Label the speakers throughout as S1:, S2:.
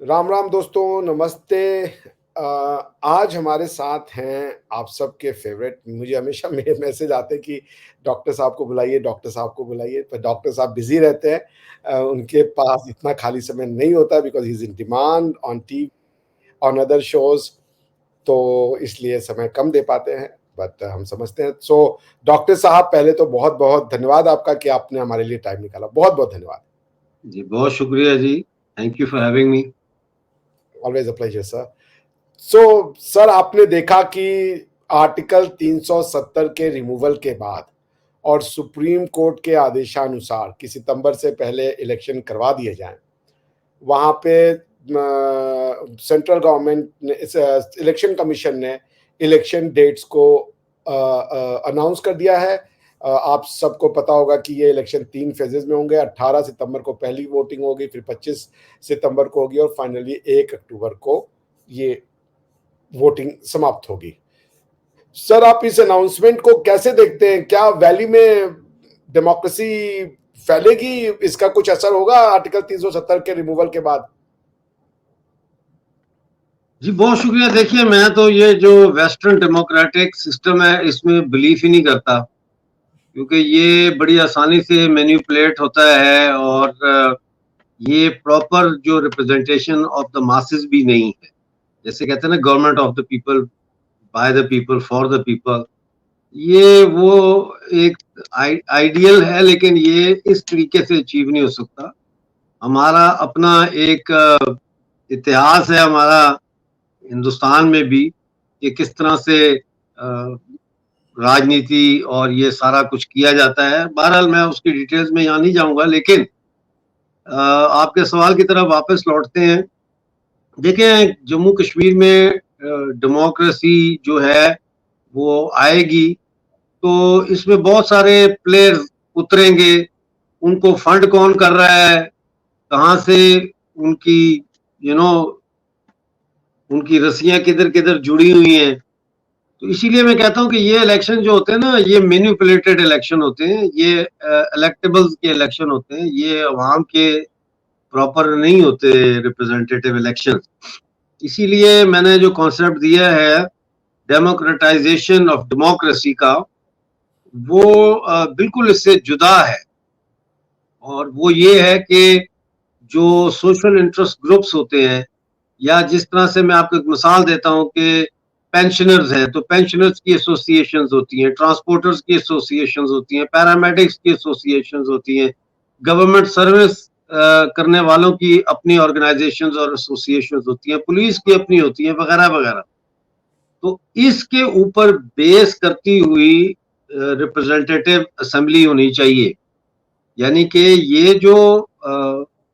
S1: राम राम दोस्तों, नमस्ते। आज हमारे साथ हैं आप सबके फेवरेट। मुझे हमेशा मेरे मैसेज आते हैं कि डॉक्टर साहब को बुलाइए, डॉक्टर साहब को बुलाइए, पर डॉक्टर साहब बिज़ी रहते हैं। उनके पास इतना खाली समय नहीं होता because he is in demand on TV, on other shows, तो इसलिए समय कम दे पाते हैं, बट हम समझते हैं। सो डॉक्टर साहब, पहले तो बहुत-बहुत धन्यवाद आपका कि आपने हमारे लिए टाइम निकाला। बहुत-बहुत धन्यवाद।
S2: जी, बहुत शुक्रिया जी। Thank you for having me.
S1: Always a pleasure sir. So sir, आपने देखा कि आर्टिकल 370 के रिमूवल के बाद और सुप्रीम कोर्ट के आदेशानुसार कि सितंबर से पहले इलेक्शन करवा दिए जाएं, वहां पे सेंट्रल गवर्नमेंट ने, इलेक्शन कमीशन ने इलेक्शन डेट्स को अनाउंस कर दिया है। आप सबको पता होगा कि ये इलेक्शन 3 फेजेस में होंगे। 18 सितंबर को पहली वोटिंग होगी, फिर 25 सितंबर को होगी और फाइनली 1 अक्टूबर को ये वोटिंग समाप्त होगी। सर, आप इस अनाउंसमेंट को कैसे देखते हैं? क्या वैली में डेमोक्रेसी फैलेगी? इसका कुछ असर होगा आर्टिकल 370 के रिमूवल के बाद?
S2: जी, बहुत शुक्रिया। देखिए, मैं तो ये जो वेस्टर्न डेमोक्रेटिक सिस्टम है, इसमें बिलीव ही नहीं करता, क्योंकि ये बड़ी आसानी से मैनिपुलेट होता है और ये प्रॉपर जो रिप्रेजेंटेशन ऑफ द मासेस भी नहीं है। जैसे कहते हैं ना, government of the people, by the people, for the people. ये वो एक आइडियल है, लेकिन ये इस तरीके से अचीव नहीं हो सकता। हमारा अपना एक इतिहास है, हमारा हिंदुस्तान में भी, कि किस तरह से राजनीति और ये सारा कुछ किया जाता है। बहरहाल मैं उसकी डिटेल्स में यहाँ नहीं जाऊंगा, लेकिन आपके सवाल की तरफ वापस लौटते हैं। देखें, जम्मू कश्मीर में डेमोक्रेसी जो है वो आएगी, तो इसमें बहुत सारे प्लेयर्स उतरेंगे। उनको फंड कौन कर रहा है, कहाँ से उनकी यू नो उनकी रस्सियां किधर किधर जुड़ी हुई हैं। तो इसीलिए मैं कहता हूं कि ये इलेक्शन जो होते हैं ना, ये मैनिपुलेटेड इलेक्शन होते हैं। ये इलेक्टेबल्स के इलेक्शन होते हैं, ये अवाम के प्रॉपर नहीं होते रिप्रेजेंटेटिव इलेक्शन। इसीलिए मैंने जो कॉन्सेप्ट दिया है डेमोक्रेटाइजेशन ऑफ डेमोक्रेसी का, वो बिल्कुल इससे जुदा है। और वो ये है कि जो सोशल इंटरेस्ट ग्रुप्स होते हैं, या जिस तरह से मैं आपको एक मिसाल देता हूं कि पेंशनर्स हैं, तो पेंशनर्स की एसोसिएशंस होती हैं, ट्रांसपोर्टर्स की एसोसिएशंस होती हैं, पैरामेडिक्स की एसोसिएशंस होती हैं, गवर्नमेंट सर्विस करने वालों की अपनी ऑर्गेनाइजेशंस और एसोसिएशंस होती हैं, पुलिस की अपनी होती हैं, वगैरह वगैरह। तो इसके ऊपर बेस करती हुई रिप्रेजेंटेटिव असेंबली होनी चाहिए। यानी कि ये जो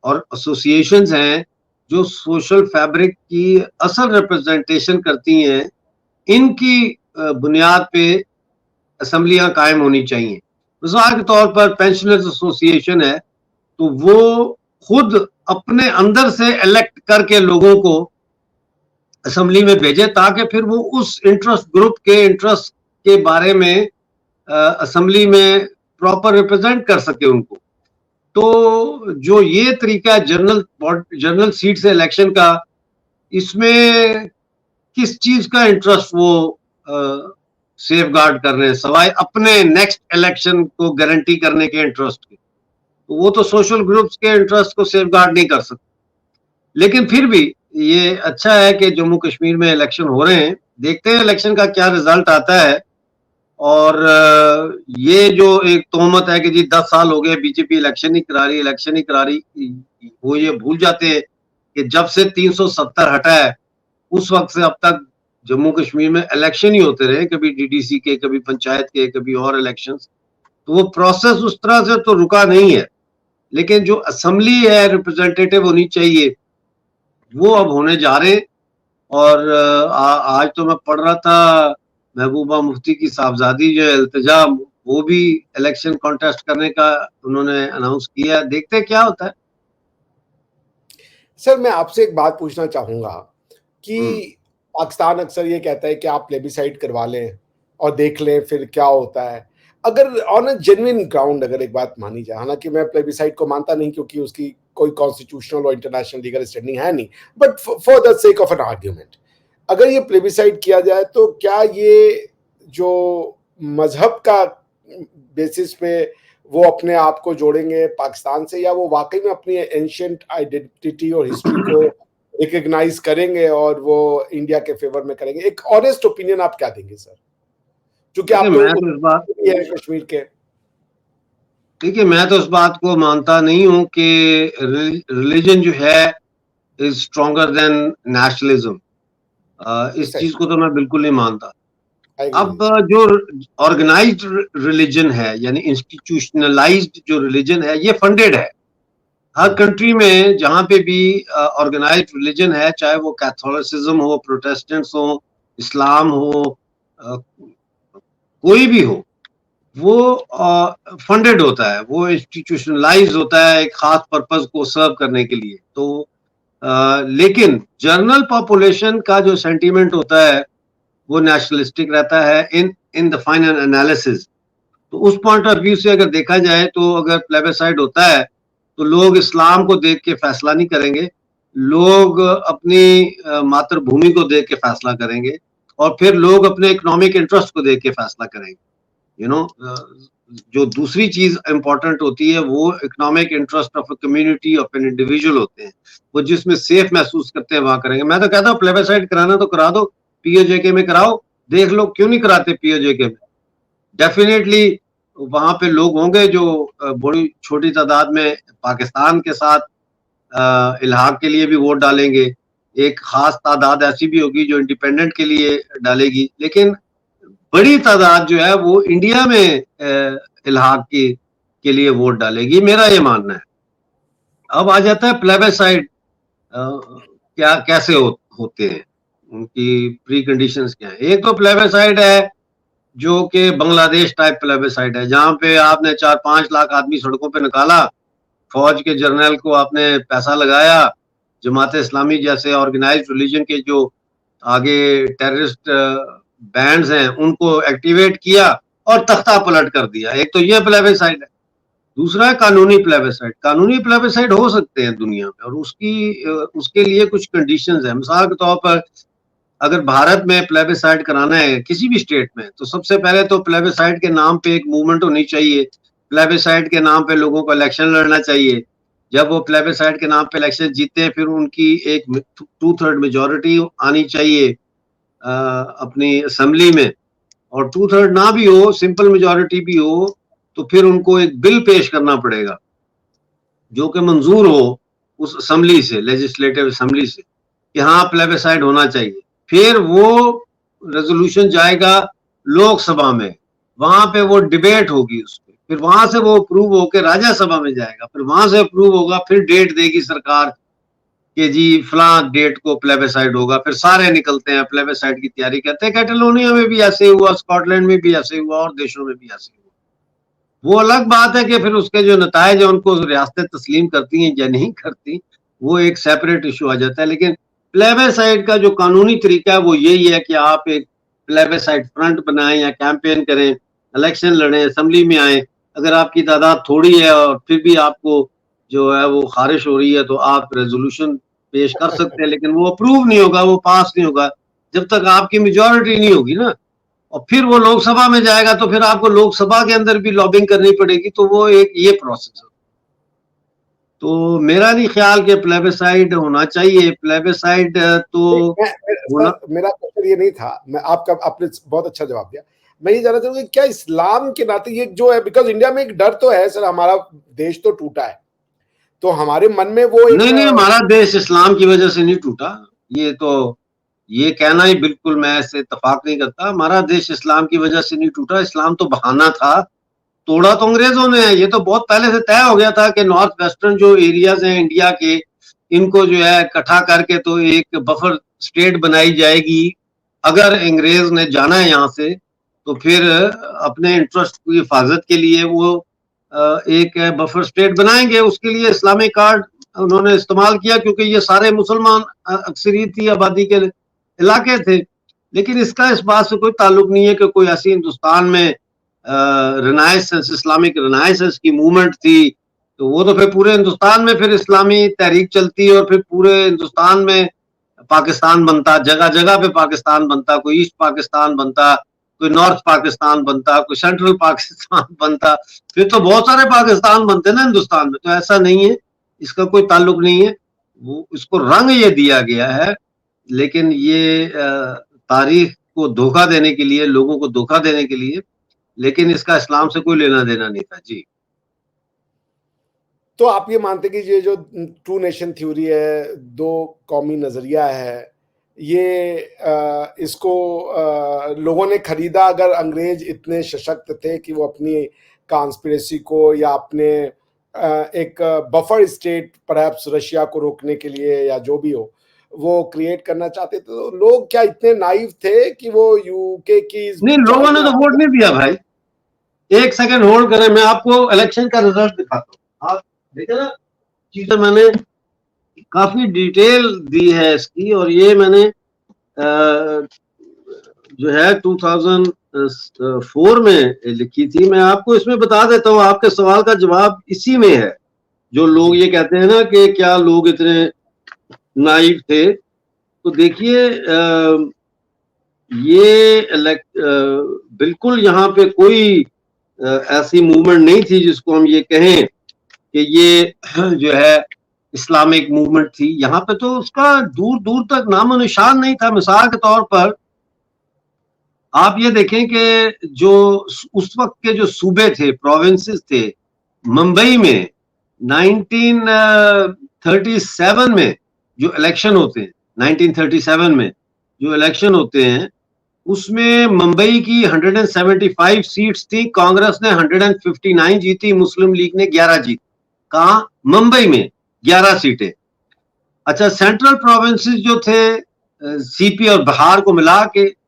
S2: और एसोसिएशंस हैं जो सोशल फैब्रिक की असल रिप्रेजेंटेशन करती हैं, इनकी बुनियाद पे असेंबलियां कायम होनी चाहिए। मिसाल के तौर पर पेंशनर्स एसोसिएशन है, तो वो खुद अपने अंदर से इलेक्ट करके लोगों को असेंबली में भेजे, ताकि फिर वो उस इंटरेस्ट ग्रुप के इंटरेस्ट के बारे में असेंबली में प्रॉपर रिप्रेजेंट कर सके उनको। तो जो ये तरीका है जनरल सीट से इलेक्शन का, इसमें किस चीज का इंटरेस्ट वो सेफ गार्ड कर रहे हैं, सवाए अपने नेक्स्ट इलेक्शन को गारंटी करने के इंटरेस्ट के? तो वो तो सोशल ग्रुप्स के इंटरेस्ट को सेफ गार्ड नहीं कर सकते। लेकिन फिर भी ये अच्छा है कि जम्मू कश्मीर में इलेक्शन हो रहे हैं। देखते हैं इलेक्शन का क्या रिजल्ट आता है। और ये जो एक तोहमत है कि जी 10 साल हो गए बीजेपी इलेक्शन नहीं करा रही, इलेक्शन नहीं करा रही, वो ये भूल जाते हैं कि जब से 370 हटा है, उस वक्त से अब तक जम्मू कश्मीर में इलेक्शन ही होते रहे, कभी डीडीसी के, कभी पंचायत के, कभी और इलेक्शंस। तो वो प्रोसेस उस तरह से तो रुका नहीं है। लेकिन जो असेंबली है रिप्रेजेंटेटिव होनी चाहिए, वो अब होने जा रहे। और आज तो मैं पढ़ रहा था, महबूबा मुफ्ती की साहबजादी जो है इल्तिजा, वो भी इलेक्शन कॉन्टेस्ट करने का उन्होंने अनाउंस किया। देखते हैं क्या होता है।
S1: सर, मैं आपसे एक बात पूछना चाहूंगा
S2: हम्म।
S1: कि पाकिस्तान अक्सर ये कहता है कि आप प्लेबिसाइड करवा लें और देख लें फिर क्या होता है। अगर ऑन अ जेन्युइन ग्राउंड अगर एक बात मानी जाए, हालांकि मैं प्लेबिसाइड को मानता नहीं क्योंकि उसकी कोई कॉन्स्टिट्यूशनल और इंटरनेशनल लीगल स्टैंडिंग है नहीं, but for the sake of an argument, अगर ये प्लेबिसाइड किया जाए तो क्या ये जो मजहब का बेसिस पे वो अपने आप को जोड़ेंगे पाकिस्तान से, या वो वाकई में अपनी एंशियंट आइडेंटिटी और हिस्ट्री को रिकग्नाइज करेंगे और वो इंडिया के फेवर में करेंगे? एक ऑनेस्ट ओपिनियन आप क्या देंगे सर, क्योंकि आप
S2: मैं तो इस बात
S1: कश्मीर के?
S2: देखिए, मैं तो इस बात को मानता नहीं हूँ कि रिलीजन जो है इज स्ट्रॉन्गर देन नेशनलिज्म। इस चीज को तो मैं बिल्कुल नहीं मानता। अब जो ऑर्गेनाइज्ड रिलीजन है यानी इंस्टीट्यूशनलाइज्ड जो रिलीजन है ये फंडेड है। हर कंट्री में जहां पे भी ऑर्गेनाइज्ड रिलीजन है, चाहे वो कैथोलिसिज्म हो, प्रोटेस्टेंट्स हो, इस्लाम हो, कोई भी हो, वो फंडेड होता है, वो इंस्टीट्यूशनलाइज होता है एक खास पर्पस को सर्व करने के लिए। तो लेकिन जनरल पॉपुलेशन का जो सेंटीमेंट होता है वो नेशनलिस्टिक रहता है इन द फाइनल एनालिसिस। तो उस पॉइंट ऑफ व्यू से अगर देखा जाए तो अगर प्लेबिसाइड होता है तो लोग इस्लाम को देख के फैसला नहीं करेंगे, लोग अपनी मातृभूमि को देख के फैसला करेंगे और फिर लोग अपने इकोनॉमिक इंटरेस्ट को देख के फैसला करेंगे। यू नो, जो दूसरी चीज इंपॉर्टेंट होती है वो economic interest of a community of an individual होते हैं, वो जिसमें सेफ महसूस करते हैं वहां करेंगे। मैं तो कहता हूँ प्लेबिसाइड कराना तो करा दो, पीओजेके में कराओ, देख लो क्यों नहीं कराते पीओजेके में। डेफिनेटली वहां पे लोग होंगे जो बड़ी छोटी तादाद में पाकिस्तान के साथ इल्हाक के लिए भी वोट डालेंगे, एक खास तादाद ऐसी भी होगी जो इंडिपेंडेंट के लिए डालेगी, लेकिन बड़ी तादाद जो है वो इंडिया में इल्हाक के लिए वोट डालेगी, मेरा ये मानना है। अब आ जाता है प्लेबिसाइड क्या कैसे होते हैं, उनकी प्री कंडीशंस क्या है। एक तो प्लेबिसाइड है जो कि बांग्लादेश टाइप प्लेबिसाइड है, जहां पे आपने 4-5 लाख आदमी सड़कों पे निकाला, फौज के जर्नल को आपने पैसा लगाया, जमात इस्लामी जैसे ऑर्गेनाइज्ड रिलीजन के जो आगे टेररिस्ट बैंड्स हैं उनको एक्टिवेट किया और तख्ता पलट कर दिया। एक तो ये प्लेबिसाइड है। दूसरा है कानूनी प्लेबिसाइड। कानूनी प्लेबिसाइड हो सकते हैं दुनिया में और उसके लिए कुछ कंडीशंस हैं। मिसाल के तौर पर अगर भारत में प्लेबिसाइड कराना है किसी भी स्टेट में, तो सबसे पहले तो प्लेबिसाइड के नाम पे एक मूवमेंट होनी चाहिए, प्लेबिसाइड के नाम पे लोगों को इलेक्शन लड़ना चाहिए। जब वो प्लेबिसाइड के नाम पे इलेक्शन जीते हैं फिर उनकी एक 2/3 मेजोरिटी आनी चाहिए अपनी असेंबली में, और 2/3 ना भी हो, सिंपल मेजोरिटी भी हो, तो फिर उनको एक बिल पेश करना पड़ेगा जो कि मंजूर हो उस असेंबली से, लेजिस्लेटिव असेंबली से, कि हाँ प्लेबिसाइड होना चाहिए। फिर वो रेजोल्यूशन जाएगा लोकसभा में, वहां पे वो डिबेट होगी उस पर, फिर वहां से वो अप्रूव होकर राज्यसभा में जाएगा, फिर वहां से अप्रूव होगा, फिर डेट देगी सरकार कि जी फलां डेट को प्लेबिसाइड होगा। फिर सारे निकलते हैं प्लेबिसाइड की तैयारी करते हैं। कैटलोनिया में भी ऐसे हुआ, स्कॉटलैंड में भी ऐसे हुआ और देशों में भी ऐसे हुआ। वो अलग बात है कि फिर उसके जो नतायज है उनको रियासतें तस्लीम करती हैं या नहीं करती, वो एक सेपरेट इशू आ जाता है। लेकिन प्लेबिसाइड का जो कानूनी तरीका है वो यही है कि आप एक प्लेबिसाइड फ्रंट बनाएं या कैंपेन करें, इलेक्शन लड़ें, असेंबली में आए। अगर आपकी तादाद थोड़ी है और फिर भी आपको जो है वो खारिश हो रही है तो आप रेजोल्यूशन पेश कर सकते हैं, लेकिन वो अप्रूव नहीं होगा, वो पास नहीं होगा जब तक आपकी मेजोरिटी नहीं होगी ना। और फिर वो लोकसभा में जाएगा तो फिर आपको लोकसभा के अंदर भी लॉबिंग करनी पड़ेगी, तो वो एक ये प्रोसेस है। तो मेरा नहीं ख्याल कि प्लेबिसाइड होना चाहिए। प्लेबिसाइड तो
S1: मेरा क्वेश्चन ये नहीं था, मैं आपने बहुत अच्छा जवाब दिया। मैं ये जानना चाहूंगा क्या इस्लाम के नाते ये जो है, बिकॉज इंडिया में एक डर तो है सर, हमारा देश तो टूटा है, तो हमारे मन में वो
S2: नहीं, हमारा देश इस्लाम की वजह से नहीं टूटा। ये कहना ही बिल्कुल मैं इससे इत्तेफाक नहीं करता। हमारा देश इस्लाम की वजह से नहीं टूटा, इस्लाम तो बहाना था, तोड़ा तो अंग्रेजों ने है। ये तो बहुत पहले से तय हो गया था कि नॉर्थ वेस्टर्न जो एरियाज हैं इंडिया के, इनको जो है इकट्ठा करके तो एक बफर स्टेट बनाई जाएगी। अगर अंग्रेज ने जाना है यहाँ से तो फिर अपने इंटरेस्ट की हिफाजत के लिए वो एक बफर स्टेट बनाएंगे। उसके लिए इस्लामिक कार्ड उन्होंने इस्तेमाल किया क्योंकि ये सारे मुसलमान अक्सरियती आबादी के इलाके थे। लेकिन इसका इस बात से कोई ताल्लुक नहीं है कि कोई ऐसी हिंदुस्तान में रिनाइसेंस, इस्लामिक रिनाइसेंस की मूवमेंट थी, तो वो तो फिर पूरे हिंदुस्तान में फिर इस्लामी तहरीक चलती और फिर पूरे हिंदुस्तान में पाकिस्तान बनता, जगह जगह पे पाकिस्तान बनता, कोई ईस्ट पाकिस्तान बनता, कोई नॉर्थ पाकिस्तान बनता, कोई सेंट्रल पाकिस्तान बनता, फिर तो बहुत सारे पाकिस्तान बनते ना हिंदुस्तान में। तो ऐसा नहीं है, इसका कोई ताल्लुक नहीं है, वो इसको रंग ये दिया गया है, लेकिन ये तारीख को धोखा देने के लिए, लोगों को धोखा देने के लिए, लेकिन इसका इस्लाम से कोई लेना देना नहीं था जी।
S1: तो आप ये मानते कि ये जो टू नेशन थ्योरी है, दो कौमी नजरिया है, ये इसको लोगों ने खरीदा अगर अंग्रेज इतने सशक्त थे कि वो अपनी कॉन्स्पिरेसी को या अपने एक बफर स्टेट परहैप्स रशिया को रोकने के लिए या जो भी हो वो क्रिएट करना चाहते थे, तो लोग क्या इतने नाइव थे कि वो यूके की
S2: नहीं, लोगों ने तो वोट नहीं दिया भाई। एक सेकंड होल्ड करें, मैं आपको इलेक्शन का रिजल्ट दिखाता हूँ। आप देखे ना, चीजें मैंने काफी डिटेल दी है इसकी, और ये मैंने जो है 2004 में लिखी थी। मैं आपको इसमें बता देता हूँ, आपके सवाल का जवाब इसी में है। जो लोग ये कहते हैं ना कि क्या लोग इतने नाइव थे, तो देखिए ये बिल्कुल यहाँ पे कोई ऐसी मूवमेंट नहीं थी जिसको हम ये कहें कि ये जो है इस्लामिक मूवमेंट थी। यहाँ पे तो उसका दूर दूर तक नामो निशान नहीं था। मिसाल के तौर पर आप ये देखें कि जो उस वक्त के जो सूबे थे, प्रोविंसेस थे, मुंबई में 1937 में जो इलेक्शन होते हैं, 1937 में जो इलेक्शन होते हैं, उसमें मुंबई की 175 सीट्स थी, कांग्रेस ने 159 जीती, मुस्लिम लीग ने 11 जीती। कहा? मुंबई में 11 सीटें। अच्छा, सेंट्रल प्रोविंसेस जो थे, सीपी और बिहार को मिला के,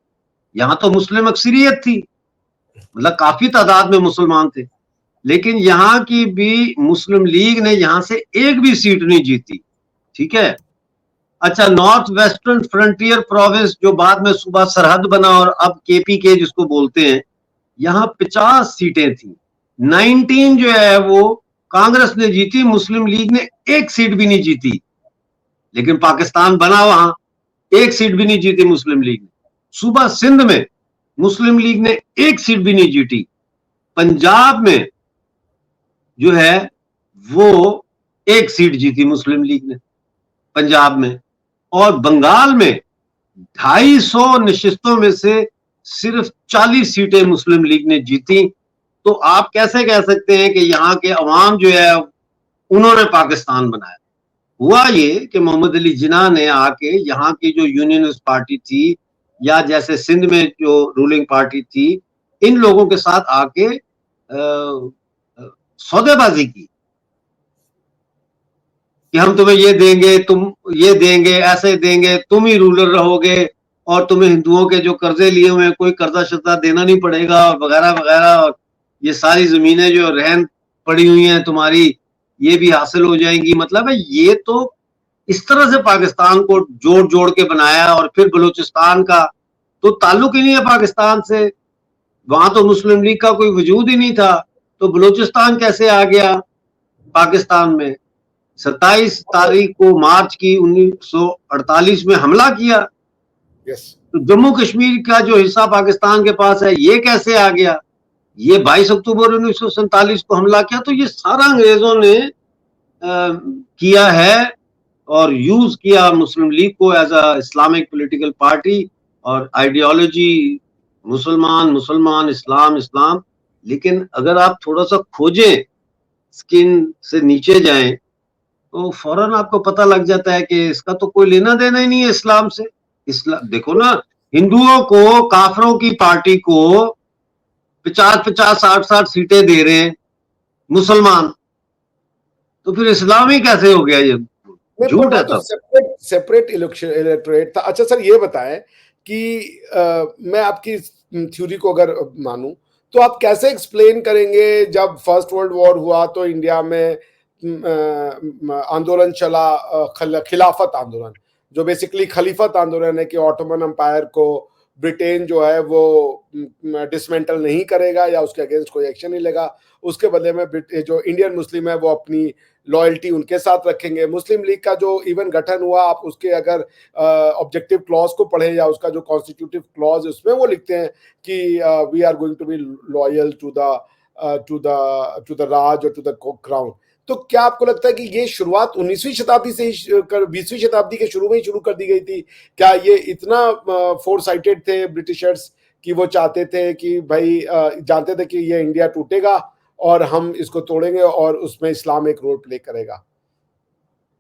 S2: यहां तो मुस्लिम अक्सरियत थी, मतलब काफी तादाद में मुसलमान थे, लेकिन यहां की भी मुस्लिम लीग ने यहां से एक भी सीट नहीं जीती। ठीक है। अच्छा, नॉर्थ वेस्टर्न फ्रंटियर प्रोविंस जो बाद में सूबा सरहद बना और अब केपीके जिसको बोलते हैं, यहां 50 सीटें थी, 19 जो है वो कांग्रेस ने जीती, मुस्लिम लीग ने एक सीट भी नहीं जीती। लेकिन पाकिस्तान बना वहां, एक सीट भी नहीं जीती मुस्लिम लीग ने। सूबा सिंध में मुस्लिम लीग ने एक सीट भी नहीं जीती। पंजाब में जो है वो एक सीट जीती मुस्लिम लीग ने पंजाब में, और बंगाल में 250 नशिस्तों में से सिर्फ 40 सीटें मुस्लिम लीग ने जीती। तो आप कैसे कह सकते हैं कि यहाँ के अवाम जो है उन्होंने पाकिस्तान बनाया? हुआ ये कि मोहम्मद अली जिन्ना ने आके यहाँ की जो यूनियनिस्ट पार्टी थी, या जैसे सिंध में जो रूलिंग पार्टी थी, इन लोगों के साथ आके सौदेबाजी की कि हम तुम्हें ये देंगे, तुम ये देंगे, ऐसे देंगे, तुम ही रूलर रहोगे, और तुम्हें हिंदुओं के जो कर्जे लिए हुए कोई कर्जा शर्जा देना नहीं पड़ेगा, और वगैरह वगैरह, और ये सारी जमीनें जो रहन पड़ी हुई हैं तुम्हारी, ये भी हासिल हो जाएंगी। मतलब है ये तो इस तरह से पाकिस्तान को जोड़ जोड़ के बनाया। और फिर बलूचिस्तान का तो ताल्लुक ही नहीं है पाकिस्तान से, वहां तो मुस्लिम लीग का कोई वजूद ही नहीं था, तो बलूचिस्तान कैसे आ गया पाकिस्तान में? 27 तारीख को मार्च की 1948 में हमला किया। तो जम्मू कश्मीर का जो हिस्सा पाकिस्तान के पास है, ये कैसे आ गया? ये 22 अक्टूबर 1947 को हमला किया। तो ये सारा अंग्रेजों ने किया है और यूज किया मुस्लिम लीग को as a Islamic political party, और आइडियोलॉजी मुसलमान मुसलमान, इस्लाम इस्लाम। लेकिन अगर आप थोड़ा सा खोजें, स्किन से नीचे जाएं, तो फौरन आपको पता लग जाता है कि इसका तो कोई लेना देना ही नहीं है इस्लाम से। इस्लाम देखो ना, हिंदुओं को, काफरों की पार्टी को 50-50, 60-60 सीटें दे रहे हैं मुसलमान, तो फिर इस्लामी कैसे हो गया? ये झूठ है सब।
S1: सेपरेट इलेक्टोरेट था। अच्छा सर, ये बताएं कि मैं आपकी थ्योरी को अगर मानूं तो आप कैसे एक्सप्लेन करेंगे जब फर्स्ट वर्ल्ड वॉर हुआ तो इंडिया में आंदोलन चला, खिलाफत आंदोलन, जो बेसिकली खलीफत आंदोलन है कि ऑटोमन एम्पायर को ब्रिटेन जो है वो डिसमेंटल नहीं करेगा या उसके अगेंस्ट कोई एक्शन नहीं लेगा। उसके बदले में जो इंडियन मुस्लिम है वो अपनी लॉयल्टी उनके साथ रखेंगे। मुस्लिम लीग का जो इवन गठन हुआ, आप उसके अगर ऑब्जेक्टिव क्लॉज को पढ़े या उसका जो कॉन्स्टिट्यूटिव क्लॉज है उसमें वो लिखते हैं कि we are going to be loyal to the Raj और टू द क्राउन। तो क्या आपको लगता है कि ये शुरुआत 19वीं शताब्दी से ही 20वीं शताब्दी के शुरू में ही शुरू कर दी गई थी? क्या ये इतना फोरसाइटेड थे ब्रिटिशर्स कि वो चाहते थे कि भाई जानते थे कि ये इंडिया टूटेगा और हम इसको तोड़ेंगे और उसमें इस्लाम एक रोल प्ले करेगा?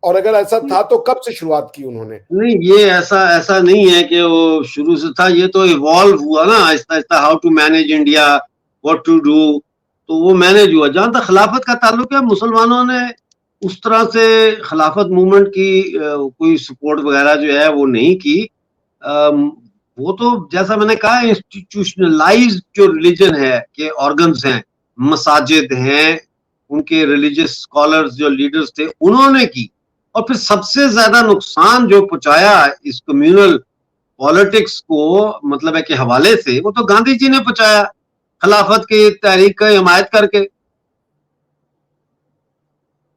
S1: और अगर ऐसा था तो कब से शुरुआत की उन्होंने?
S2: नहीं, ये ऐसा ऐसा नहीं है कि वो शुरू से था, ये तो इवॉल्व हुआ ना आहिस्ता आहिस्ता, how to manage India, what to do, तो वो मैनेज हुआ। जहां तक खिलाफत का ताल्लुक है, मुसलमानों ने उस तरह से खिलाफत मूवमेंट की कोई सपोर्ट वगैरह जो है वो नहीं की। वो तो जैसा मैंने कहा, इंस्टीट्यूशनलाइज्ड जो रिलीजन है के ऑर्गन्स हैं, मसाजिद हैं, उनके रिलीजियस स्कॉलर्स जो लीडर्स थे उन्होंने की। और फिर सबसे ज्यादा नुकसान जो पहुंचाया इस कम्युनल पॉलिटिक्स को मतलब है कि हवाले से, वो तो गांधी जी ने पहुंचाया खिलाफत की तहरीक की हिमायत करके।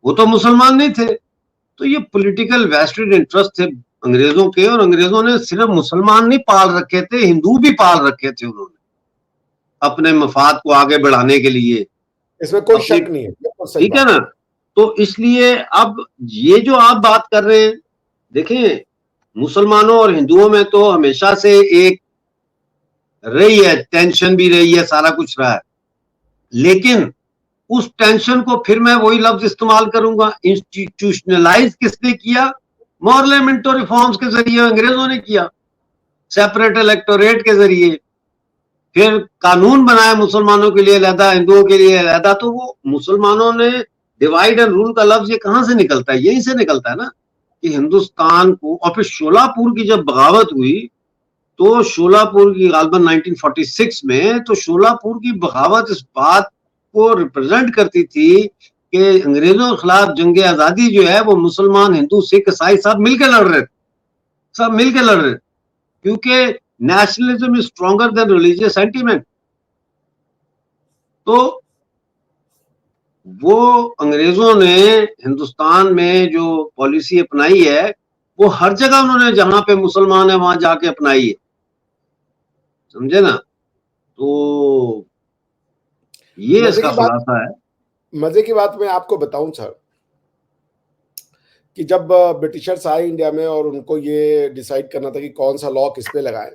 S2: वो तो मुसलमान नहीं थे। तो ये पॉलिटिकल वेस्टेड इंटरेस्ट थे अंग्रेजों के, और अंग्रेजों ने सिर्फ मुसलमान नहीं पाल रखे थे, हिंदू भी पाल रखे थे उन्होंने अपने मफाद को आगे बढ़ाने के लिए।
S1: इसमें कोई शक नहीं है, बिल्कुल सही
S2: ठीक है
S1: बात
S2: ना? तो इसलिए अब ये जो आप बात कर रहे हैं, देखिए मुसलमानों और हिंदुओं में तो हमेशा से एक रही है, टेंशन भी रही है, सारा कुछ रहा है। लेकिन उस टेंशन को फिर मैं वही लफ्ज इस्तेमाल करूंगा, इंस्टीट्यूशनलाइज किसने किया? मॉरलेमेंटो रिफॉर्म्स के जरिए अंग्रेजों ने किया, सेपरेट इलेक्टोरेट के जरिए। फिर कानून बनाया मुसलमानों के लिए अलहदा, हिंदुओं के लिए अलहदा। तो वो मुसलमानों ने डिवाइड एंड रूल का लफ्ज ये कहां से निकलता है? यहीं से निकलता है ना कि हिंदुस्तान को। और फिर शोलापुर की जब बगावत हुई, तो शोलापुर की गालबन 1946 में, तो शोलापुर की बगावत इस बात को रिप्रेजेंट करती थी कि अंग्रेजों के खिलाफ जंग आजादी जो है वो मुसलमान, हिंदू, सिख, ईसाई सब मिलकर लड़ रहे थे, सब मिलकर लड़ रहे थे, क्योंकि nationalism is stronger than religious sentiment. तो वो अंग्रेजों ने हिंदुस्तान में जो पॉलिसी अपनाई है, वो हर जगह उन्होंने जहां पे मुसलमान है वहां जाके अपनाई है, समझे ना? तो ये इसका खुलासा है।
S1: मजे की बात मैं आपको बताऊं सर, कि जब ब्रिटिशर्स आए इंडिया में और उनको ये डिसाइड करना था कि कौन सा लॉ किस पे लगाएं,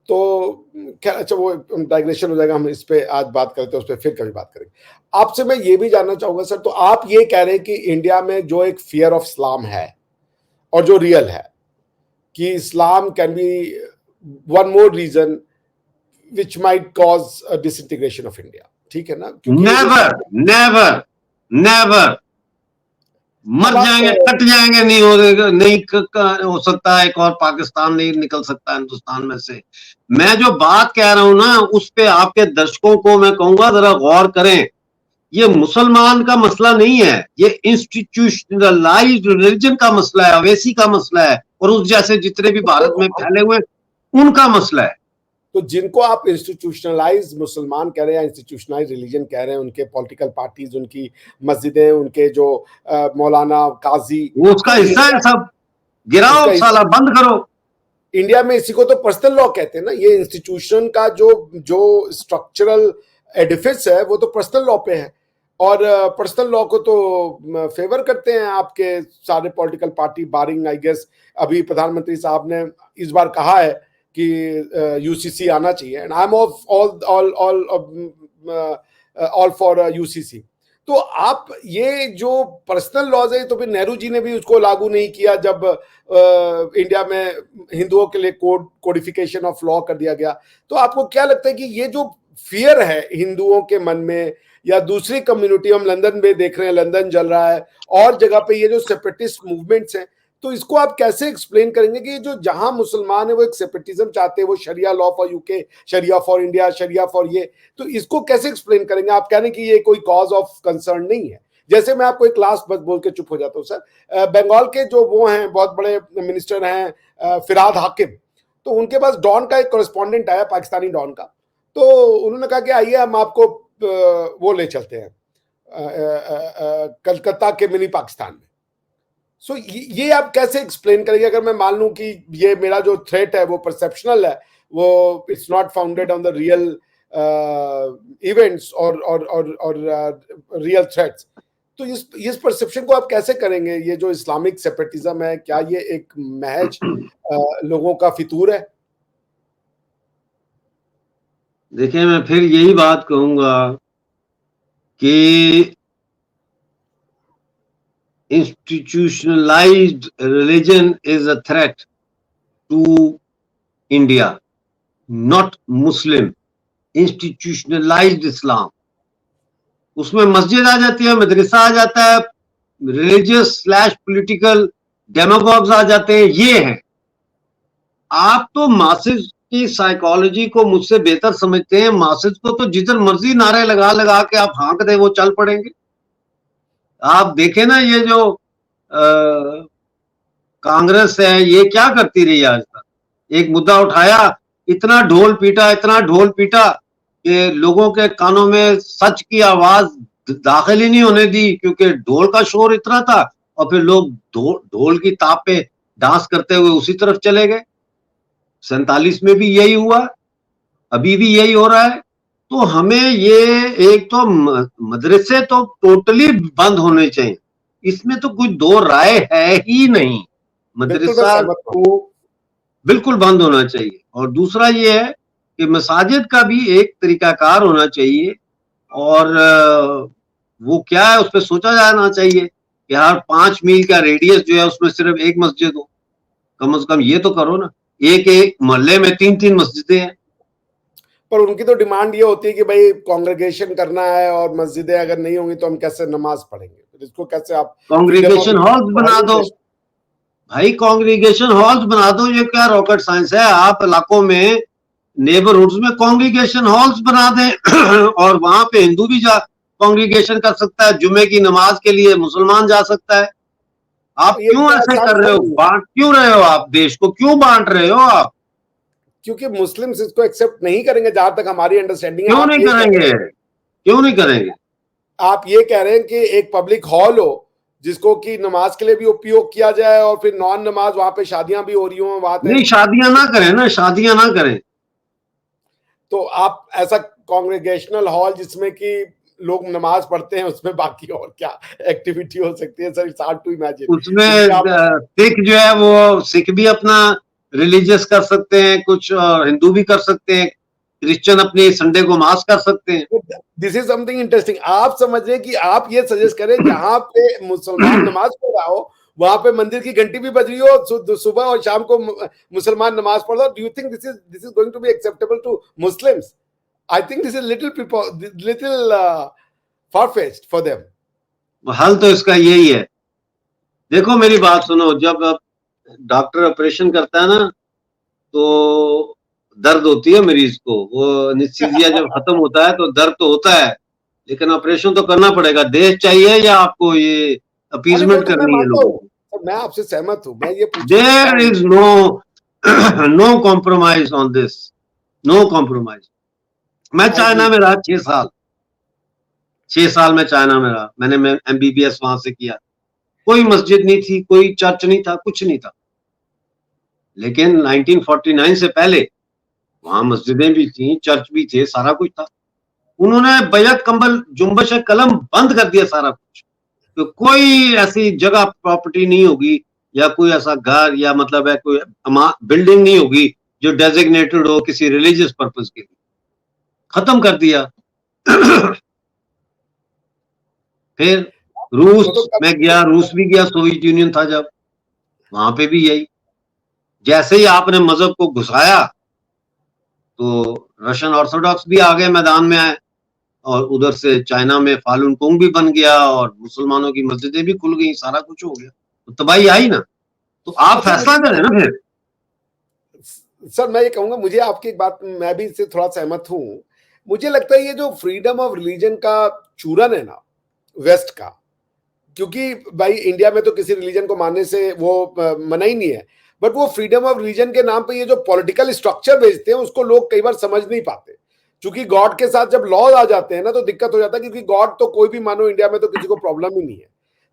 S1: तो क्या, अच्छा वो डाइग्रेशन हो जाएगा, हम इस पे आज बात करते हैं, उस पर फिर कभी बात करेंगे। आपसे मैं ये भी जानना चाहूंगा सर, तो आप ये कह रहे हैं कि इंडिया में जो एक फियर ऑफ इस्लाम है और जो रियल है कि Islam can be one more reason which might cause disintegration of India, ठीक है ना? क्योंकि
S2: नेवर नेवर नेवर, मर जाएंगे, कट जाएंगे, नहीं हो, नहीं हो सकता है एक और पाकिस्तान नहीं निकल सकता हिंदुस्तान में से। मैं जो बात कह रहा हूं ना, उस पे आपके दर्शकों को मैं कहूंगा जरा गौर करें। ये मुसलमान का मसला नहीं है, ये इंस्टीट्यूशनलाइज्ड रिलीजन का मसला है, अवैसी का मसला है, और उस जैसे जितने भी भारत में फैले हुए उनका मसला है।
S1: तो जिनको आप इंस्टीट्यूशनलाइज मुसलमान कह रहे हैं, इंस्टीट्यूशनलाइज रिलीजन कह रहे हैं, उनके पॉलिटिकल पार्टीज, उनकी मस्जिदें, उनके जो मौलाना, काजी,
S2: वो उसका हिस्सा है, सब गिराओ साला, बंद करो।
S1: इंडिया में इसी को तो पर्सनल लॉ कहते हैं ना। ये इंस्टीट्यूशन का जो जो स्ट्रक्चरल एडिफिस है वो तो पर्सनल लॉ पे है, और पर्सनल लॉ को तो फेवर करते हैं आपके सारे political party, barring I guess अभी प्रधानमंत्री साहब ने इस बार कहा है कि यूसीसी आना चाहिए, and I am all for UCC. तो आप ये जो पर्सनल लॉज है, तो फिर नेहरू जी ने भी उसको लागू नहीं किया जब इंडिया में हिंदुओं के लिए कोडिफिकेशन ऑफ लॉ कर दिया गया। तो आपको क्या लगता है कि ये जो फियर है हिंदुओं के मन में या दूसरी कम्युनिटी, हम लंदन में देख रहे हैं, लंदन जल रहा है और जगह पे ये जो सेपरेटिस्ट मूवमेंट्स हैं, तो इसको आप कैसे एक्सप्लेन करेंगे कि जो जहां मुसलमान है वो एक सेपरेटिज्म चाहते हैं, वो sharia law for UK, sharia for India, sharia for ये, तो इसको कैसे एक्सप्लेन करेंगे? आप कह रहे हैं कि ये कोई कॉज ऑफ कंसर्न नहीं है। जैसे मैं आपको एक लास्ट बस बोल के चुप हो जाता हूँ सर, बंगाल के जो वो हैं बहुत बड़े मिनिस्टर हैं फिराद हाकिम, तो तो उनके पास डॉन का एक कॉरेस्पॉन्डेंट आया, पाकिस्तानी डॉन का, तो उन्होंने कहा कि आइए हम आपको वो ले चलते हैं कलकत्ता के मिनी पाकिस्तान में। सो ये आप कैसे एक्सप्लेन करेंगे अगर मैं मान लूं कि ये मेरा जो थ्रेट है वो परसेप्शनल है, वो it's not founded on the real events और रियल थ्रेट्स, तो इस परसेप्शन को आप कैसे करेंगे? ये जो इस्लामिक सेपरेटिज्म है, क्या ये एक महज लोगों का फितूर है?
S2: देखिए, मैं फिर यही बात कहूंगा कि institutionalized religion is a threat to India, not Muslim. Institutionalized Islam. उसमें मस्जिद आ जाती है, मदरसा आ जाता है, रिलीजियस स्लैश पॉलिटिकल डेमागॉग्स आ जाते हैं, ये है। आप तो मासिस की साइकोलॉजी को मुझसे बेहतर समझते हैं। मासिस को तो जिधर मर्जी नारे लगा लगा के आप हाँक दे, वो चल पड़ेंगे। आप देखें ना, ये जो कांग्रेस है, ये क्या करती रही आज तक? एक मुद्दा उठाया, इतना ढोल पीटा कि लोगों के कानों में सच की आवाज दाखिल ही नहीं होने दी, क्योंकि ढोल का शोर इतना था, और फिर लोग ढोल की ताप पे डांस करते हुए उसी तरफ चले गए। 47 में भी यही हुआ, अभी भी यही हो रहा है। तो हमें ये एक तो मदरसे तो टोटली बंद होने चाहिए, इसमें तो कुछ दो राय है ही नहीं। मदरसा को बिल्कुल बंद होना चाहिए। और दूसरा ये है कि मसाजिद का भी एक तरीकाकार होना चाहिए, और वो क्या है, उस पर सोचा जाना चाहिए कि हर 5 मील का रेडियस जो है उसमें सिर्फ एक मस्जिद हो। कम से कम ये तो करो ना, एक मोहल्ले में 3-3 मस्जिदें हैं।
S1: पर उनकी तो डिमांड ये होती है कि भाई कांग्रेगेशन करना है, और मस्जिदें अगर नहीं होंगी तो हम कैसे नमाज पढ़ेंगे? तो इसको कैसे आप
S2: कांग्रेगेशन हॉल्स बना दो भाई, कांग्रेगेशन हॉल्स बना दो। ये क्या रॉकेट साइंस है? आप इलाकों में नेबरहुड्स में कांग्रेगेशन हॉल्स बना दें और वहां पे हिंदू भी जा कांग्रेगेशन कर सकता है, जुमे की नमाज के लिए मुसलमान जा सकता है। आप क्यों ऐसे कर रहे हो? बांट क्यों रहे हो? आप देश को क्यों बांट रहे हो आप?
S1: क्योंकि मुस्लिम्स इसको एक्सेप्ट नहीं करेंगे, जहां तक हमारी अंडरस्टैंडिंग है।
S2: क्यों नहीं करेंगे? क्यों नहीं करेंगे?
S1: आप ये कह रहे हैं कि एक पब्लिक हॉल हो जिसको कि नमाज के लिए भी उपयोग किया जाए, और फिर नॉन नमाज वहां पे शादियां भी हो रही हो वहां पे।
S2: नहीं, शादियां ना करें ना, शादियां ना करें।
S1: तो आप ऐसा कांग्रेगेशनल हॉल जिसमें कि लोग नमाज पढ़ते हैं, उसमें बाकी और क्या एक्टिविटी हो सकती है? Sir, it's hard to imagine.
S2: उसमें सिख जो है वो सिख भी अपना रिलीजियस कर सकते हैं कुछ, और हिंदू भी कर सकते हैं, क्रिश्चियन अपनी संडे को मास कर सकते हैं।
S1: This is something interesting. आप समझ रहे हैं कि आप ये सजेस्ट करें जहां पे मुसलमान नमाज पढ़ रहा हो वहां पे मंदिर की घंटी भी बज रही हो, सुबह और शाम को मुसलमान नमाज पढ़ रहा हो। Do you think this is going to be acceptable to Muslims? I think this is little far-fetched for them.
S2: हल तो इसका यही है। देखो, मेरी बात सुनो, जब डॉक्टर ऑपरेशन करता है ना, तो दर्द होती है मरीज को। वो एनेस्थीसिया जब खत्म होता है तो दर्द तो होता है, लेकिन ऑपरेशन तो करना पड़ेगा। देश चाहिए या आपको ये अपीजमेंट करनी है लोगों को?
S1: मैं आपसे सहमत हूं। मैं ये
S2: there is no compromise on this, no compromise. मैं चाइना में रहा 6 साल, 6 साल में चाइना में रहा। मैंने MBBS वहां से किया। कोई मस्जिद नहीं थी, कोई चर्च नहीं था, कुछ नहीं था। लेकिन 1949 से पहले वहां मस्जिदें भी थी, चर्च भी थे, सारा कुछ था। उन्होंने बैयत कंबल जुम्बश कलम बंद कर दिया सारा कुछ। तो कोई ऐसी जगह प्रॉपर्टी नहीं होगी, या कोई ऐसा घर, या मतलब है कोई बिल्डिंग नहीं होगी जो डेजिग्नेटेड हो किसी रिलीजियस पर्पस के लिए। खत्म कर दिया। फिर रूस में गया, रूस भी गया, सोवियत यूनियन था जब, वहां पे भी यही। जैसे ही आपने मजहब को घुसाया तो रशियन ऑर्थोडॉक्स भी आ गए, मैदान में आए, और उधर से चाइना में फालुन गोंग भी बन गया, और मुसलमानों की मस्जिदें भी खुल गई, सारा कुछ हो गया। तो तबाही आई ना। तो आप फैसला करें ना फिर।
S1: सर, मैं ये कहूंगा, मुझे आपकी एक बात, मैं भी इससे थोड़ा सहमत हूं। मुझे लगता है ये जो फ्रीडम ऑफ रिलीजन का चूरन है ना वेस्ट का, क्योंकि भाई इंडिया में तो किसी रिलीजन को मानने से वो मना ही नहीं है, बट वो फ्रीडम ऑफ रिलीजन के नाम पे ये जो पॉलिटिकल स्ट्रक्चर भेजते हैं उसको लोग कई बार समझ नहीं पाते, क्योंकि गॉड के साथ जब लॉ आ जाते हैं ना तो दिक्कत हो जाता है, क्योंकि गॉड तो कोई भी मानो इंडिया में तो किसी को प्रॉब्लम ही नहीं है।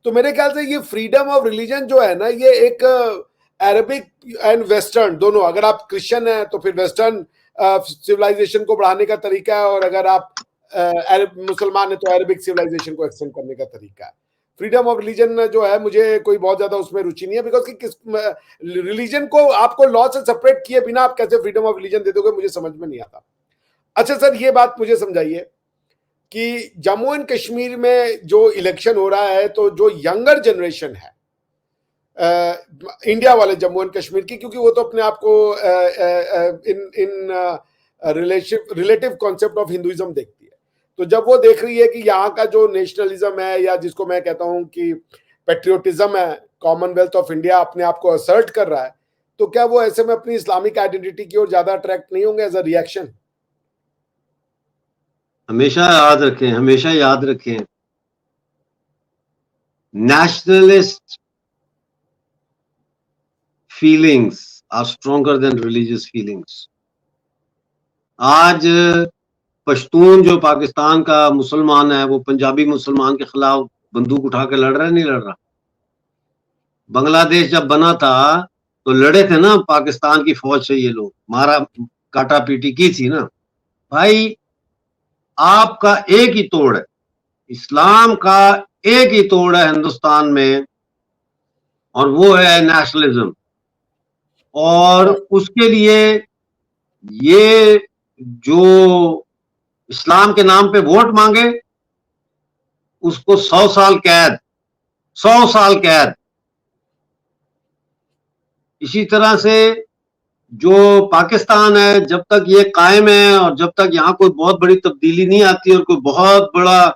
S1: तो मेरे ख्याल से ये फ्रीडम ऑफ रिलीजन जो है ना, ये एक अरबिक एंड वेस्टर्न दोनों, अगर आप क्रिश्चियन हैं तो फिर वेस्टर्न सिविलाइजेशन को बढ़ाने का तरीका है, और अगर आप अरब मुसलमान है तो अरबिक सिविलाइजेशन को एक्सटेंड करने का तरीका है। फ्रीडम ऑफ रिलीजन जो है, मुझे कोई बहुत ज्यादा उसमें रुचि नहीं है, बिकॉज कि किस रिलीजन को आपको लॉ से सेपरेट किए बिना आप कैसे फ्रीडम ऑफ रिलीजन दे दोगे, मुझे समझ में नहीं आता। अच्छा सर, ये बात मुझे समझाइए कि जम्मू एंड कश्मीर में जो इलेक्शन हो रहा है, तो जो यंगर जनरेशन है इंडिया वाले जम्मू एंड कश्मीर की, क्योंकि वो तो अपने आप को इन रिलेटिव कॉन्सेप्ट ऑफ हिंदुइज्म देखती है, तो जब वो देख रही है कि यहाँ का जो नेशनलिज्म है, या जिसको मैं कहता हूँ कि पेट्रियोटिज्म है, कॉमनवेल्थ ऑफ इंडिया अपने आप को असर्ट कर रहा है, तो क्या वो ऐसे में अपनी इस्लामिक आइडेंटिटी की ओर ज्यादा अट्रैक्ट नहीं होंगे एज अ रिएक्शन?
S2: हमेशा याद रखें, nationalist feelings are stronger than religious feelings. आज पश्तून जो पाकिस्तान का मुसलमान है, वो पंजाबी मुसलमान के खिलाफ बंदूक उठा के लड़ रहा है, नहीं लड़ रहा? बांग्लादेश जब बना था तो लड़े थे ना पाकिस्तान की फौज से, ये लोग मारा काटा पीटी की थी ना भाई। आपका एक ही तोड़ है, इस्लाम का एक ही तोड़ है हिंदुस्तान में, और वो है नेशनलिज्म। और उसके लिए ये जो इस्लाम के नाम पे वोट मांगे, उसको 100 साल कैद, 100 साल कैद। इसी तरह से जो पाकिस्तान है, जब तक ये कायम है और जब तक यहाँ कोई बहुत बड़ी तब्दीली नहीं आती और कोई बहुत बड़ा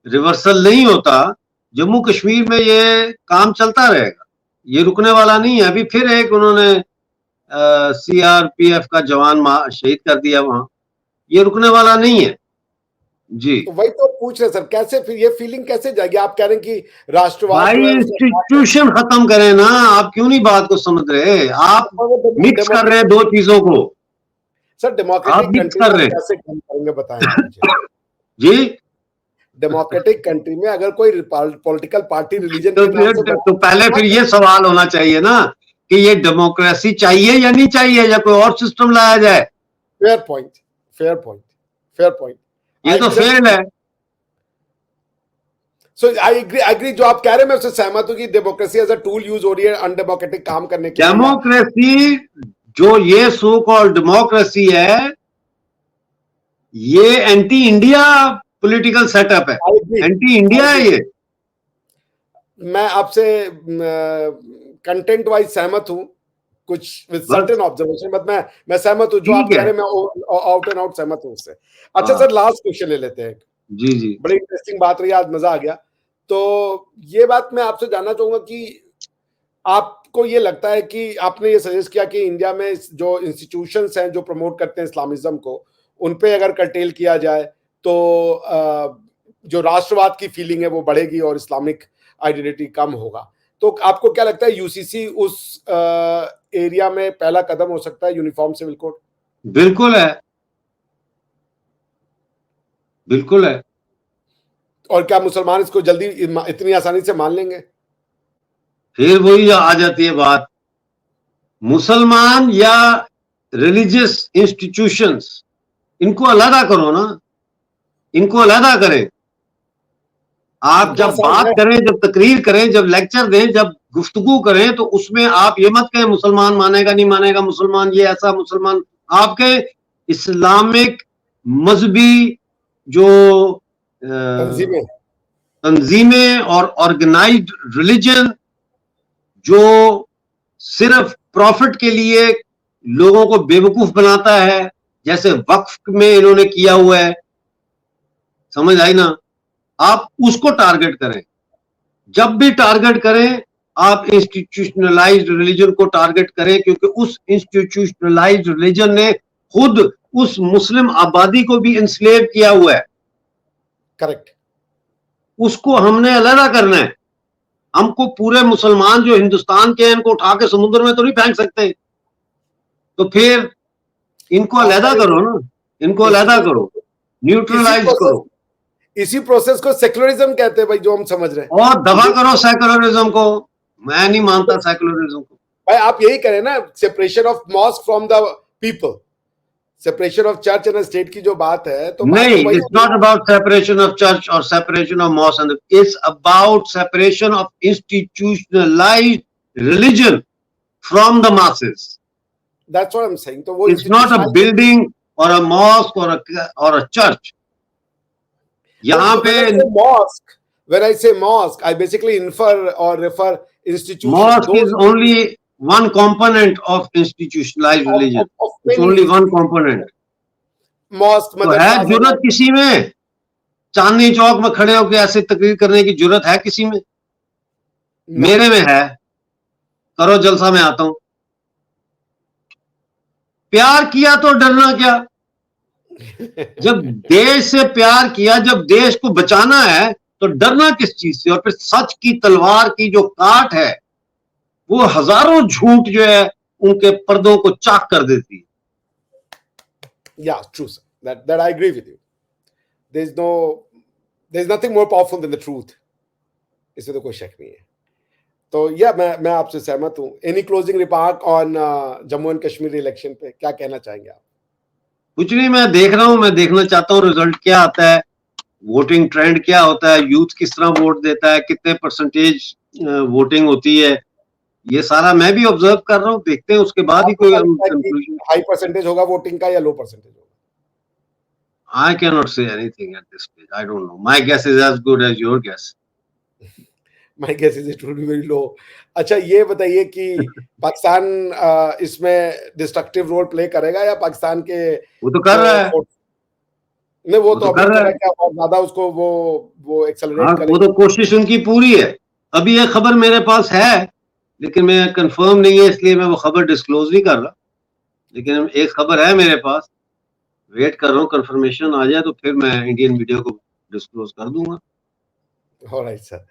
S2: रिवर्सल नहीं होता, जम्मू कश्मीर में ये काम चलता रहेगा, ये रुकने वाला नहीं है। अभी फिर एक उन्होंने CRPF का जवान शहीद कर दिया वहां, ये रुकने वाला नहीं है जी।
S1: तो वही तो पूछ रहे सर, कैसे फिर ये फीलिंग कैसे जाएगी? आप कह रहे हैं कि राष्ट्रवाद
S2: भाई इंस्टीट्यूशन खत्म करें ना, आप क्यों नहीं बात को समझ रहे? आप मिक्स कर रहे हैं दो चीजों को
S1: सर। डेमोक्रेटिक कंट्री में कैसे कम करेंगे बताएं
S2: जी।
S1: डेमोक्रेटिक कंट्री में अगर कोई पॉलिटिकल पार्टी रिलीजन
S2: तो पहले फिर ये सवाल होना चाहिए ना कि ये डेमोक्रेसी चाहिए या नहीं चाहिए, या कोई और सिस्टम लाया जाए।
S1: Fair point, fair point, fair point.
S2: ये तो फेल है।
S1: सो आई एग्री, जो आप कह रहे हैं मैं उससे सहमत हूं कि democracy as a tool use हो रही है अनडेमोक्रेटिक काम करने के लिए।
S2: डेमोक्रेसी, जो ये सो कॉल्ड डेमोक्रेसी है, ये एंटी इंडिया पॉलिटिकल सेटअप है, एंटी इंडिया है ये।
S1: मैं आपसे कंटेंट वाइज सहमत हूं, कुछ विद सर्टेन ऑब्जर्वेशन, बट मैं सहमत हूं जो आप कह रहे हैं, मैं आउट एंड आउट सहमत हूं उससे। अच्छा सर, लास्ट क्वेश्चन ले लेते हैं।
S2: जी जी,
S1: बड़ी इंटरेस्टिंग बात रही, आज मजा आ गया। तो ये बात मैं आपसे जानना चाहूंगा कि आपको ये लगता है कि आपने ये सजेस्ट किया कि इंडिया में जो इंस्टीट्यूशंस हैं जो प्रमोट करते हैं इस्लामिज्म को, उन पे अगर कर्टेल किया जाए तो जो राष्ट्रवाद की फीलिंग है वो बढ़ेगी और इस्लामिक आइडेंटिटी कम होगा। तो आपको क्या लगता है यूसीसी उस एरिया में पहला कदम हो सकता है, यूनिफॉर्म सिविल कोड?
S2: बिल्कुल है, बिल्कुल है।
S1: और क्या मुसलमान इसको जल्दी इतनी आसानी से मान लेंगे?
S2: फिर वही आ जाती है बात, मुसलमान या रिलीजियस इंस्टीट्यूशंस, इनको अलग करो ना, इनको अलग करें। आप जब बात करें, जब तकरीर करें, जब लेक्चर दें, जब गुफ्तगू करें, तो उसमें आप ये मत कहें मुसलमान मानेगा नहीं मानेगा, मुसलमान ये ऐसा, मुसलमान। आपके इस्लामिक मजहबी जो तंजीमें और ऑर्गेनाइज्ड रिलीजन जो सिर्फ प्रॉफिट के लिए लोगों को बेवकूफ बनाता है, जैसे वक्फ में इन्होंने किया हुआ है, समझ आई ना? आप उसको टारगेट करें। जब भी टारगेट करें, आप इंस्टीट्यूशनलाइज्ड रिलीजन को टारगेट करें, क्योंकि उस इंस्टीट्यूशनलाइज्ड रिलीजन ने खुद उस मुस्लिम आबादी को भी इंस्लेव किया हुआ है।
S1: करेक्ट।
S2: उसको हमने अलग करना है। हमको पूरे मुसलमान जो हिंदुस्तान के हैं इनको उठा के समुद्र में तो नहीं फेंक सकते, तो फिर इनको अलहदा करो ना, इनको अलहदा करो, न्यूट्रलाइज करो
S1: इसी प्रोसेस को सेक्युलरिज्म कहते हैं भाई, जो हम समझ रहे हैं,
S2: और दफा करो सेक्युलरिज्म को। मैं नहीं मानता सेक्युलरिज्म को
S1: भाई। आप यही करें ना, separation of mosque from the people, separation of church and state की जो बात है, तो
S2: नहीं, it's not about separation of church और separation of mosque and it's about separation of institutionalised religion from the masses.
S1: That's what I am saying. तो वो
S2: it's not a building और अ मॉस्क और अ चर्च। यहाँ पे
S1: mosque, when I say mosque, I basically infer or refer institution.
S2: mosque is only one component of institutionalized religion. It's only one component.
S1: Mosque
S2: तो है जुर्रत किसी में? चांदनी चौक में खड़े होकर ऐसे तकरीर करने की जुर्रत है किसी में? मेरे में है। करो जलसा में आता हूं। प्यार किया तो डरना क्या? जब देश से प्यार किया, जब देश को बचाना है, तो डरना किस चीज से? और फिर सच की तलवार की जो काट है, वो हजारों झूठ जो है उनके पर्दों को चाक कर देती है।
S1: Yeah, true, sir. That I agree with you. There's nothing more powerful than the truth. इसमें तो कोई शक नहीं है। तो या मैं आपसे सहमत हूं। Any closing remark on Jammu and Kashmir election पे क्या कहना चाहेंगे आप?
S2: कुछ नहीं, मैं देख रहा हूं, मैं देखना चाहता हूं रिजल्ट क्या आता है, वोटिंग ट्रेंड क्या होता है, यूथ किस तरह वोट देता है, कितने परसेंटेज वोटिंग होती है, ये सारा मैं भी ऑब्जर्व कर रहा हूं। देखते हैं उसके बाद ही कोई कंक्लूजन।
S1: हाई परसेंटेज होगा वोटिंग का या लो परसेंटेज होगा?
S2: I cannot say anything at this stage. I don't know. My guess is as good as your guess.
S1: My guess is it will be very low. अच्छा, ये बताइए कि पाकिस्तान इसमें destructive role play करेगा या पाकिस्तान के
S2: वो तो कर रहा है।
S1: नहीं, वो तो अभी कर रहा है क्या? और ज्यादा उसको वो एक्सेलरेट करेगा।
S2: वो तो कोशिश उनकी पूरी है। अभी ये खबर मेरे पास है, लेकिन मैं कंफर्म नहीं है, इसलिए मैं वो खबर डिस्क्लोज नहीं कर रहा। लेकिन एक खबर है मेरे पास, वेट कर रहा हूँ, कंफर्मेशन आ जाए तो फिर मैं इंडियन मीडिया को डिस्क्लोज कर दूंगा।
S1: Alright sir,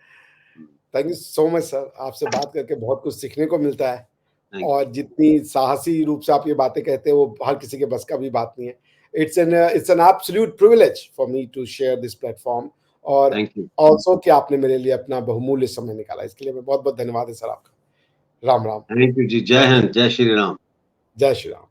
S1: thank you so much sir. आपसे बात करके बहुत कुछ सीखने को मिलता है, और जितनी साहसी रूप से आप ये बातें कहते हैं वो हर किसी के बस का भी बात नहीं है। It's an absolute privilege for me to share this platform, और ऑल्सो कि आपने मेरे लिए अपना बहुमूल्य समय निकाला, इसके लिए मैं बहुत बहुत धन्यवाद है सर आपका। राम राम।
S2: थैंक यू जी। जय हिंद, जय श्री राम।
S1: जय श्री राम।